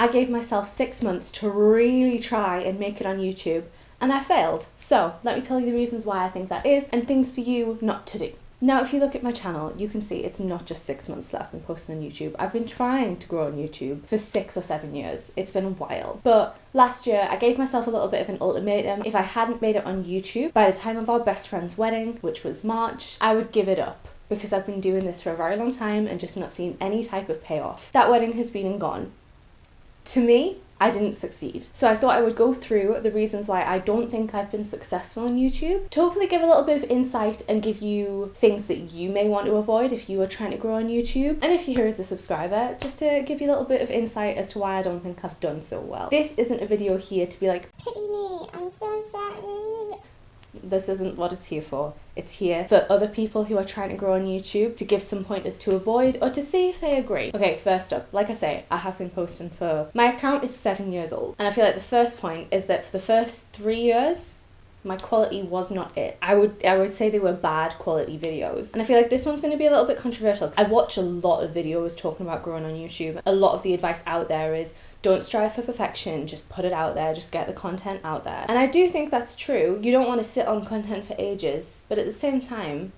I gave myself 6 months to really try and make it on YouTube, and I failed. So let me tell you the reasons why I think that is, and things for you not to do. Now, if you look at my channel, you can see it's not just 6 months that I've been posting on YouTube. I've been trying to grow on YouTube for 6 or 7 years. It's been a while. But last year, I gave myself a little bit of an ultimatum. If I hadn't made it on YouTube by the time of our best friend's wedding, which was March, I would give it up, because I've been doing this for a very long time and just not seen any type of payoff. That wedding has been and gone. To me, I didn't succeed. So I thought I would go through the reasons why I don't think I've been successful on YouTube, to hopefully give a little bit of insight and give you things that you may want to avoid if you are trying to grow on YouTube. And if you're here as a subscriber, just to give you a little bit of insight as to why I don't think I've done so well. This isn't a video here to be like, pity me, I'm so sad. This isn't what it's here for. It's here for other people who are trying to grow on YouTube, to give some pointers to avoid or to see if they agree. Okay, first up, like I say, I have been posting for... My account is 7 years old, and I feel like the first point is that for the first 3 years, my quality was not it. I would say they were bad quality videos. And I feel like this one's going to be a little bit controversial, because I watch a lot of videos talking about growing on YouTube. A lot of the advice out there is, don't strive for perfection, just put it out there, just get the content out there. And I do think that's true. You don't want to sit on content for ages, but at the same time,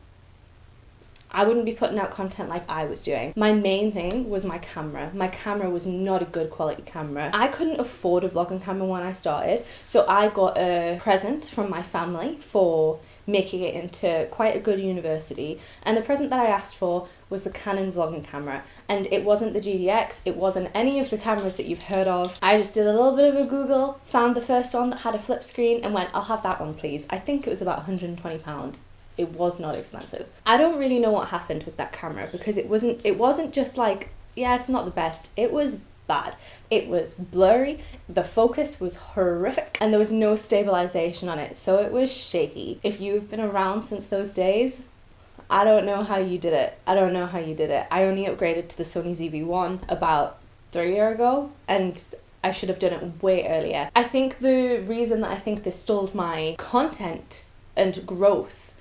I wouldn't be putting out content like I was doing. My main thing was my camera. My camera was not a good quality camera. I couldn't afford a vlogging camera when I started, so I got a present from my family for making it into quite a good university, and the present that I asked for was the Canon vlogging camera, and it wasn't the GDX, it wasn't any of the cameras that you've heard of. I just did a little bit of a Google, found the first one that had a flip screen and went, I'll have that one please. I think it was about £120. It was not expensive. I don't really know what happened with that camera, because it wasn't just like, yeah, it's not the best. It was bad. It was blurry, the focus was horrific, and there was no stabilization on it, so it was shaky. If you've been around since those days, I don't know how you did it. I don't know how you did it. I only upgraded to the Sony ZV-1 about 3 years ago, and I should have done it way earlier. I think the reason that I think this stalled my content and growth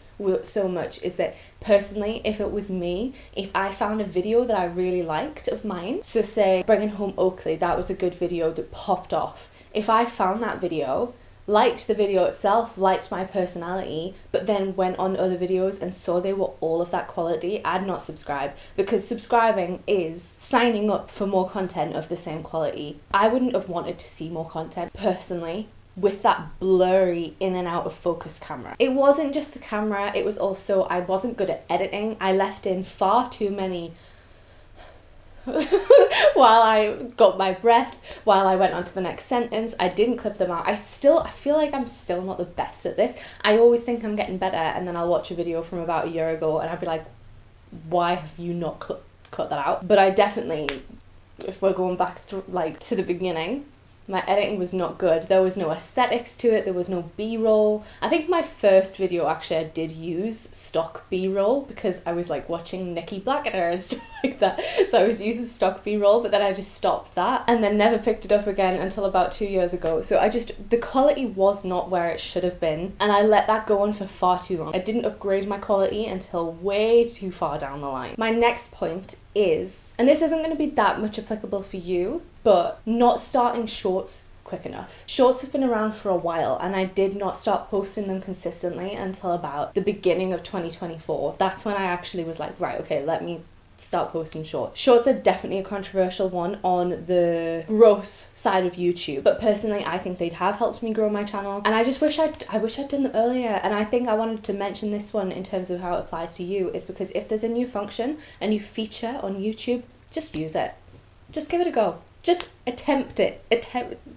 so much is that, personally, if it was me, if I found a video that I really liked of mine, so say Bringing Home Oakley, that was a good video that popped off. If I found that video, liked the video itself, liked my personality, but then went on other videos and saw they were all of that quality, I'd not subscribe, because subscribing is signing up for more content of the same quality. I wouldn't have wanted to see more content, personally, with that blurry in and out of focus camera. It wasn't just the camera, it was also, I wasn't good at editing. I left in far too many while I got my breath, while I went on to the next sentence. I didn't clip them out. I feel like I'm still not the best at this. I always think I'm getting better, and then I'll watch a video from about a year ago and I'll be like, why have you not cut that out? But I definitely, if we're going back to the beginning, my editing was not good. There was no aesthetics to it. There was no B-roll. I think my first video, actually, I did use stock B-roll because I was like watching Nikki Blackadder and stuff like that. So I was using stock B-roll, but then I just stopped that and then never picked it up again until about 2 years ago. So the quality was not where it should have been, and I let that go on for far too long. I didn't upgrade my quality until way too far down the line. My next point is, and this isn't going to be that much applicable for you, but not starting shorts quick enough. Shorts have been around for a while, and I did not start posting them consistently until about the beginning of 2024. That's when I actually was like, right, okay, let me start posting shorts. Shorts are definitely a controversial one on the growth side of YouTube, but personally I think they'd have helped me grow my channel, and I just wish I'd done them earlier. And I think I wanted to mention this one in terms of how it applies to you, is because if there's a new function, a new feature on YouTube, just use it. Just give it a go. Just attempt it.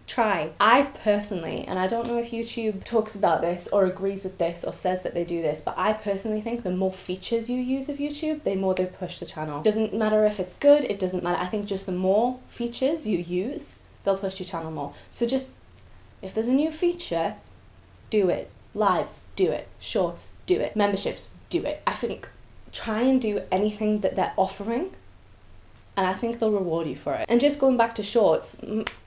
Try. I personally, and I don't know if YouTube talks about this or agrees with this or says that they do this, but I personally think the more features you use of YouTube, the more they push the channel. Doesn't matter if it's good, it doesn't matter. I think just the more features you use, they'll push your channel more. So just, if there's a new feature, do it. Lives, do it. Shorts, do it. Memberships, do it. I think try and do anything that they're offering, and I think they'll reward you for it. And just going back to shorts,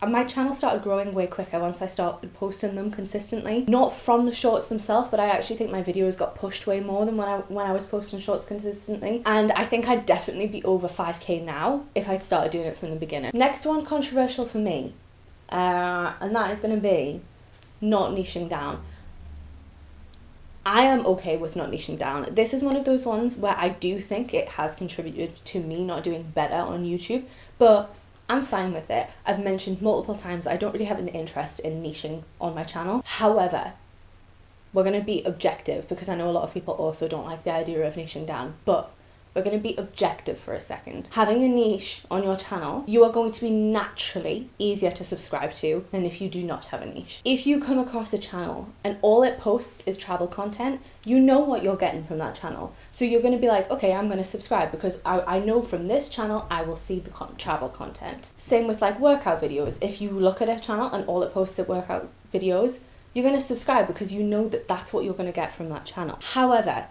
my channel started growing way quicker once I started posting them consistently. Not from the shorts themselves, but I actually think my videos got pushed way more than when I was posting shorts consistently. And I think I'd definitely be over 5k now if I'd started doing it from the beginning. Next one, controversial for me, and that is going to be not niching down. I am okay with not niching down. This is one of those ones where I do think it has contributed to me not doing better on YouTube, but I'm fine with it. I've mentioned multiple times I don't really have an interest in niching on my channel. However, we're going to be objective, because I know a lot of people also don't like the idea of niching down, but we're going to be objective for a second. Having a niche on your channel, you are going to be naturally easier to subscribe to than if you do not have a niche. If you come across a channel and all it posts is travel content, you know what you're getting from that channel. So you're going to be like, okay, I'm going to subscribe because I know from this channel I will see the travel content. Same with like workout videos. If you look at a channel and all it posts is workout videos, you're going to subscribe because you know that that's what you're going to get from that channel. However,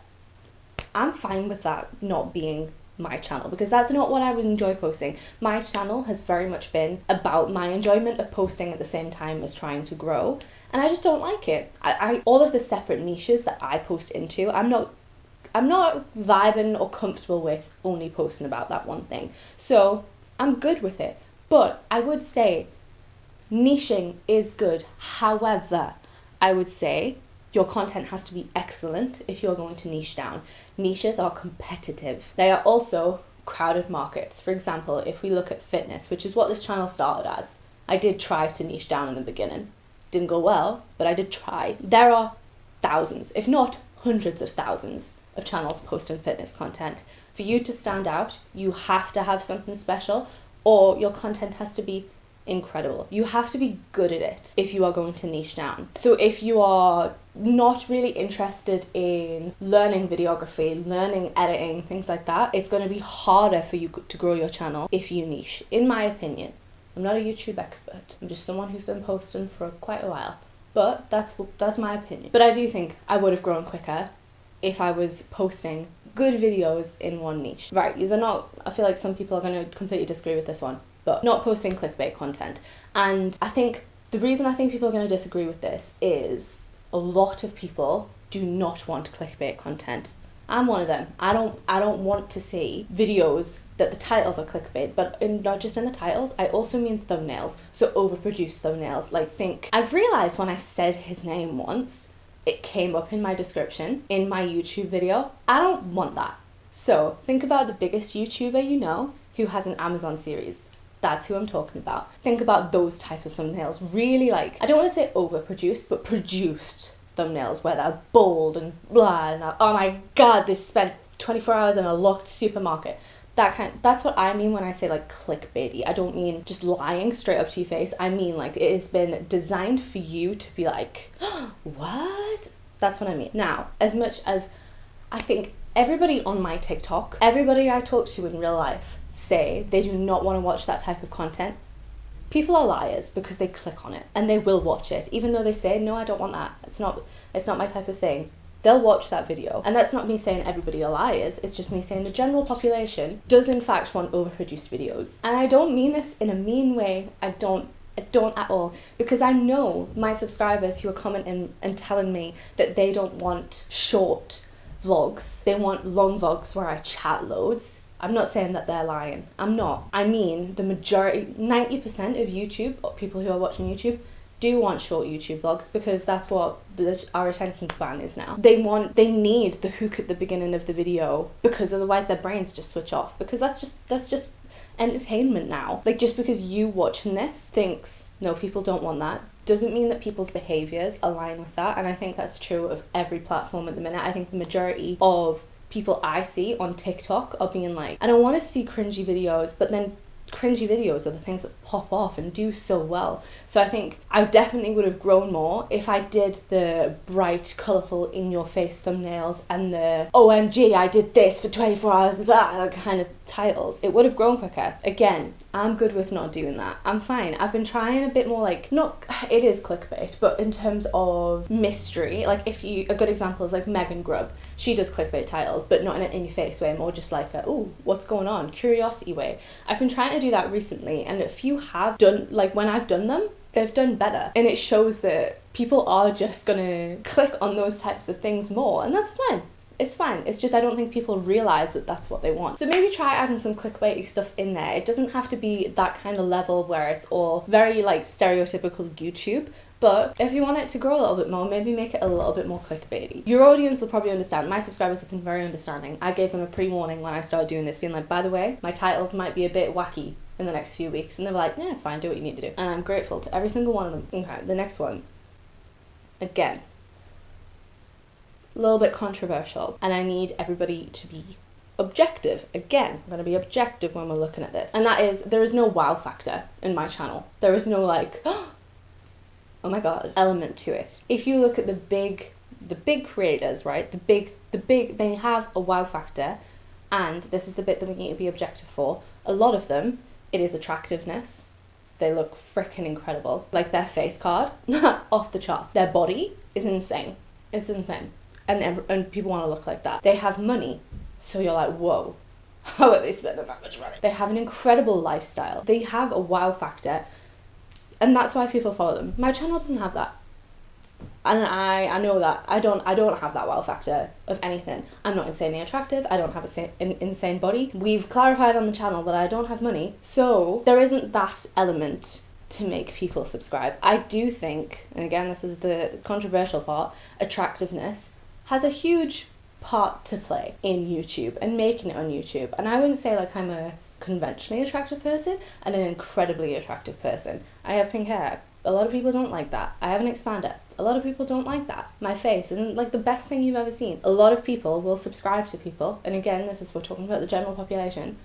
I'm fine with that not being my channel, because that's not what I would enjoy posting. My channel has very much been about my enjoyment of posting at the same time as trying to grow, and I just don't like it. I all of the separate niches that I post into, I'm not vibing or comfortable with only posting about that one thing. So I'm good with it. But I would say niching is good. However, I would say your content has to be excellent if you're going to niche down. Niches are competitive. They are also crowded markets. For example, if we look at fitness, which is what this channel started as, I did try to niche down in the beginning. Didn't go well, but I did try. There are thousands, if not hundreds of thousands, of channels posting fitness content. For you to stand out, you have to have something special, or your content has to be incredible. You have to be good at it if you are going to niche down. So if you are not really interested in learning videography, learning editing, things like that, it's going to be harder for you to grow your channel if you niche, in my opinion. I'm not a YouTube expert. I'm just someone who's been posting for quite a while. But that's my opinion. But I do think I would have grown quicker if I was posting good videos in one niche. Right, these are not, I feel like some people are going to completely disagree with this one, but not posting clickbait content. And I think the reason I think people are going to disagree with this is a lot of people do not want clickbait content. I'm one of them. I don't want to see videos that the titles are clickbait, but not just in the titles, I also mean thumbnails. So overproduced thumbnails. Like, I've realized when I said his name once, it came up in my description in my YouTube video. I don't want that. So think about the biggest YouTuber you know who has an Amazon series. That's who I'm talking about. Think about those type of thumbnails. Really, like, I don't want to say overproduced, but produced thumbnails where they're bold and blah, and oh my god, they spent 24 hours in a locked supermarket. That's what I mean when I say like clickbaity. I don't mean just lying straight up to your face. I mean like it has been designed for you to be like, what? That's what I mean. Now, as much as I think everybody on my TikTok, everybody I talk to in real life say they do not want to watch that type of content, people are liars because they click on it and they will watch it. Even though they say, no, I don't want that. It's not my type of thing. They'll watch that video. And that's not me saying everybody are liars. It's just me saying the general population does in fact want overproduced videos. And I don't mean this in a mean way. I don't at all. Because I know my subscribers who are commenting and telling me that they don't want short vlogs. They want long vlogs where I chat loads. I'm not saying that they're lying. I'm not. I mean, the majority, 90% of YouTube, or people who are watching YouTube, do want short YouTube vlogs because that's what our attention span is now. They need the hook at the beginning of the video because otherwise their brains just switch off, because that's just entertainment now. Like, just because you watching this thinks, no, people don't want that, doesn't mean that people's behaviors align with that. And I think that's true of every platform at the minute. I think the majority of people I see on TikTok are being like, I don't want to see cringy videos, but then cringy videos are the things that pop off and do so well. So I think I definitely would have grown more if I did the bright, colourful, in-your-face thumbnails and the OMG, I did this for 24 hours, that kind of titles. It would have grown quicker. Again, I'm good with not doing that. I'm fine. I've been trying a bit more like, not, it is clickbait, but in terms of mystery, like a good example is like Megan Grubb. She does clickbait titles, but not in an in-your-face way, more just like ooh, what's going on? Curiosity way. I've been trying to do that recently, and a few have done, like when I've done them, they've done better. And it shows that people are just gonna click on those types of things more, and that's fine. It's fine. It's just I don't think people realise that that's what they want. So maybe try adding some clickbaity stuff in there. It doesn't have to be that kind of level where it's all very like stereotypical YouTube. But if you want it to grow a little bit more, maybe make it a little bit more clickbaity. Your audience will probably understand. My subscribers have been very understanding. I gave them a pre-warning when I started doing this, being like, by the way, my titles might be a bit wacky in the next few weeks. And they were like, yeah, it's fine, do what you need to do. And I'm grateful to every single one of them. Okay, the next one. Again, a little bit controversial, and I need everybody to be objective. Again, I'm going to be objective when we're looking at this. And that is, there is no wow factor in my channel. There is no like, oh my god, element to it. If you look at the big creators, right? The big, they have a wow factor, and this is the bit that we need to be objective for. A lot of them, it is attractiveness. They look freaking incredible. Like their face card, off the charts. Their body is insane. It's insane. And people want to look like that. They have money, so you're like, whoa, how are they spending that much money? They have an incredible lifestyle. They have a wow factor, and that's why people follow them. My channel doesn't have that, and I know that. I don't have that wow factor of anything. I'm not insanely attractive. I don't have an insane body. We've clarified on the channel that I don't have money, so there isn't that element to make people subscribe. I do think, and again, this is the controversial part, attractiveness has a huge part to play in YouTube and making it on YouTube. And I wouldn't say like I'm a conventionally attractive person and an incredibly attractive person. I have pink hair. A lot of people don't like that. I have an expander. A lot of people don't like that. My face isn't like the best thing you've ever seen. A lot of people will subscribe to people, and again, this is, we're talking about the general population,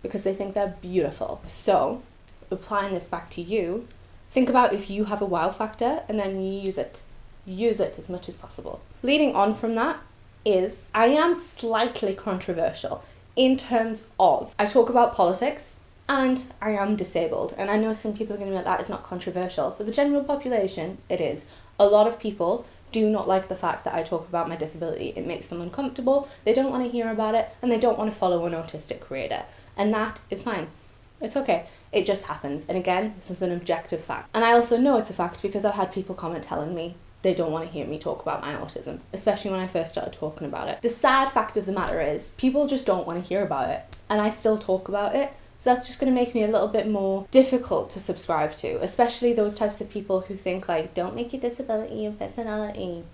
because they think they're beautiful. So, applying this back to you, think about if you have a wow factor and then you use it. Use it as much as possible. Leading on from that is, I am slightly controversial in terms of, I talk about politics and I am disabled. And I know some people are going to be like, that is not controversial. For the general population, it is. A lot of people do not like the fact that I talk about my disability. It makes them uncomfortable, they don't want to hear about it, and they don't want to follow an autistic creator. And that is fine. It's okay. It just happens. And again, this is an objective fact. And I also know it's a fact because I've had people comment telling me they don't want to hear me talk about my autism, especially when I first started talking about it. The sad fact of the matter is, people just don't want to hear about it, and I still talk about it, so that's just going to make me a little bit more difficult to subscribe to, especially those types of people who think like, don't make your disability your personality.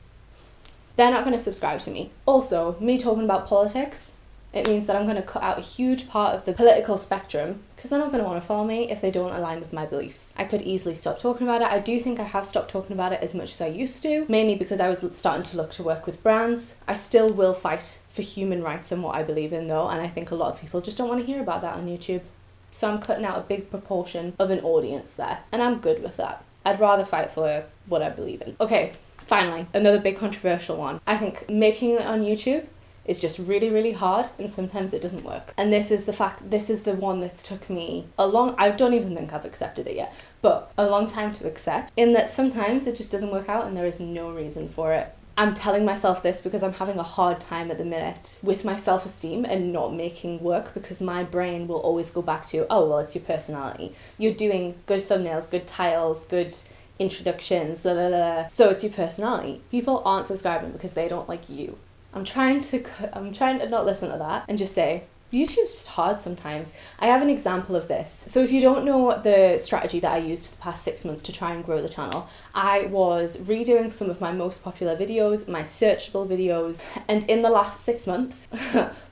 They're not going to subscribe to me. Also, me talking about politics, it means that I'm going to cut out a huge part of the political spectrum, because they're not going to want to follow me if they don't align with my beliefs. I could easily stop talking about it. I do think I have stopped talking about it as much as I used to, mainly because I was starting to look to work with brands. I still will fight for human rights and what I believe in though, and I think a lot of people just don't want to hear about that on YouTube. So I'm cutting out a big proportion of an audience there, and I'm good with that. I'd rather fight for what I believe in. Okay, finally, another big controversial one. I think making it on YouTube is just really, really hard, and sometimes it doesn't work. And this is the one that's took me I don't even think I've accepted it yet, but a long time to accept, in that sometimes it just doesn't work out and there is no reason for it. I'm telling myself this because I'm having a hard time at the minute with my self-esteem and not making work, because my brain will always go back to, oh, well, it's your personality. You're doing good thumbnails, good titles, good introductions, blah, blah, blah. So it's your personality. People aren't subscribing because they don't like you. I'm trying to not listen to that and just say, YouTube's just hard sometimes. I have an example of this. So if you don't know the strategy that I used for the past 6 months to try and grow the channel, I was redoing some of my most popular videos, my searchable videos, and in the last 6 months,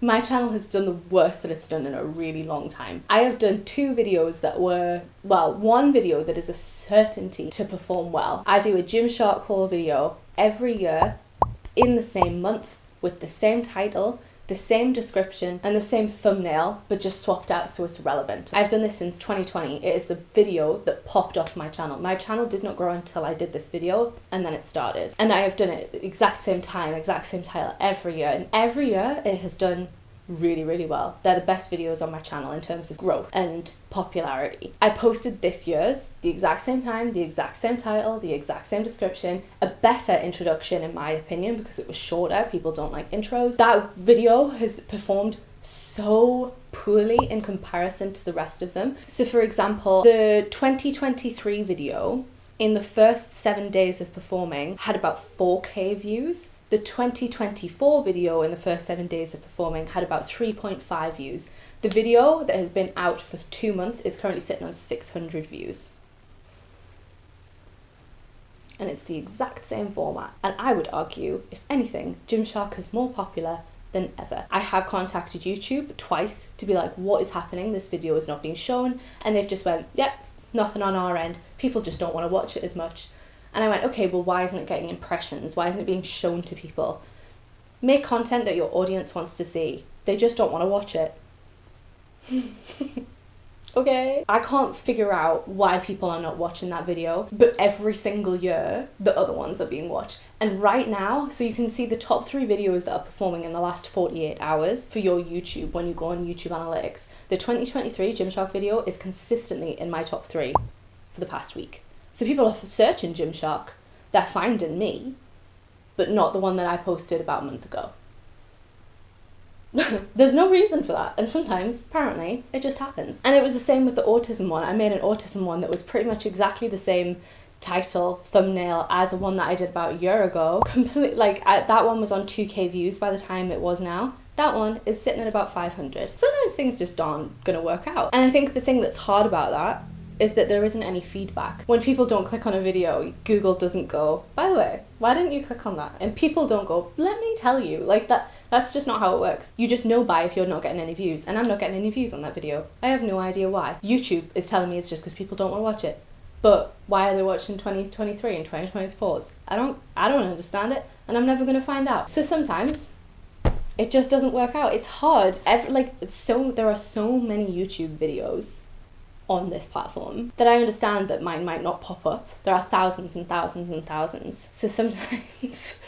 my channel has done the worst that it's done in a really long time. I have done 2 videos that were, well, one video that is a certainty to perform well. I do a Gymshark haul video every year in the same month with the same title, the same description, and the same thumbnail, but just swapped out so it's relevant. I've done this since 2020. It is the video that popped off my channel. My channel did not grow until I did this video, and then it started. And I have done it exact same time, exact same title every year, and every year it has done really, really well. They're the best videos on my channel in terms of growth and popularity. I posted this year's, the exact same time, the exact same title, the exact same description, a better introduction in my opinion because it was shorter. People don't like intros. That video has performed so poorly in comparison to the rest of them. So for example, the 2023 video in the first 7 days of performing had about 4K views. The 2024 video in the first 7 days of performing had about 3.5 views. The video that has been out for 2 months is currently sitting on 600 views. And it's the exact same format. And I would argue, if anything, Gymshark is more popular than ever. I have contacted YouTube twice to be like, what is happening? This video is not being shown. And they've just went, yep, nothing on our end. People just don't want to watch it as much. And I went, okay, well, why isn't it getting impressions? Why isn't it being shown to people? Make content that your audience wants to see. They just don't want to watch it. Okay. I can't figure out why people are not watching that video, but every single year, the other ones are being watched. And right now, so you can see the top 3 videos that are performing in the last 48 hours for your YouTube when you go on YouTube Analytics. The 2023 Gymshark video is consistently in my top 3 for the past week. So people are searching Gymshark, they're finding me, but not the one that I posted about a month ago. There's no reason for that, and sometimes, apparently, it just happens. And it was the same with the autism one. I made an autism one that was pretty much exactly the same title, thumbnail as the one that I did about a year ago. That one was on 2K views by the time it was now. That one is sitting at about 500. Sometimes things just aren't gonna work out. And I think the thing that's hard about that is that there isn't any feedback. When people don't click on a video, Google doesn't go, by the way, why didn't you click on that? And people don't go, let me tell you. Like that's just not how it works. You just know if you're not getting any views, and I'm not getting any views on that video. I have no idea why. YouTube is telling me it's just because people don't want to watch it. But why are they watching 2023 and 2024s? I don't understand it, and I'm never gonna find out. So sometimes it just doesn't work out. It's hard. There are so many YouTube videos on this platform that I understand that mine might not pop up. There are thousands and thousands and thousands. So sometimes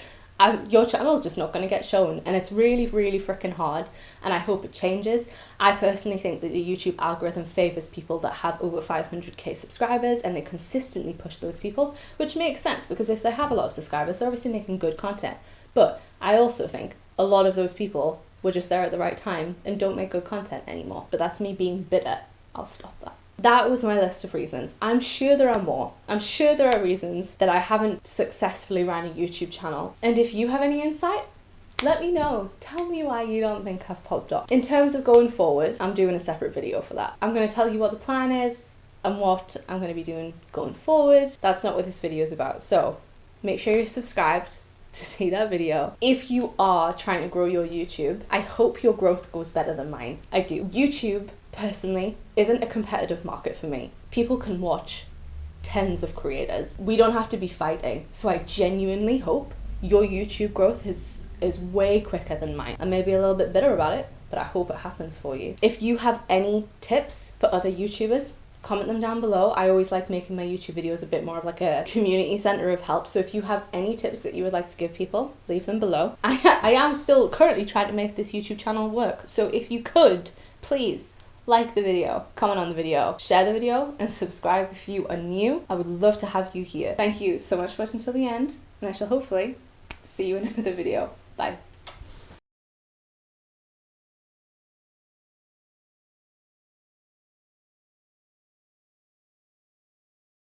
your channel's just not going to get shown, and it's really, really freaking hard, and I hope it changes. I personally think that the YouTube algorithm favors people that have over 500k subscribers, and they consistently push those people, which makes sense because if they have a lot of subscribers, they're obviously making good content. But I also think a lot of those people were just there at the right time and don't make good content anymore. But that's me being bitter. I'll stop that. That was my list of reasons. I'm sure there are more. I'm sure there are reasons that I haven't successfully ran a YouTube channel. And if you have any insight, let me know. Tell me why you don't think I've popped up. In terms of going forward, I'm doing a separate video for that. I'm going to tell you what the plan is and what I'm going to be doing going forward. That's not what this video is about. So make sure you're subscribed to see that video. If you are trying to grow your YouTube, I hope your growth goes better than mine. I do. YouTube, personally, isn't a competitive market for me. People can watch tens of creators. We don't have to be fighting. So I genuinely hope your YouTube growth is way quicker than mine. I may be a little bit bitter about it, but I hope it happens for you. If you have any tips for other YouTubers, comment them down below. I always like making my YouTube videos a bit more of like a community center of help. So if you have any tips that you would like to give people, leave them below. I am still currently trying to make this YouTube channel work. So if you could, please like the video, comment on the video, share the video, and subscribe if you are new. I would love to have you here. Thank you so much for watching till the end, and I shall hopefully see you in another video. Bye.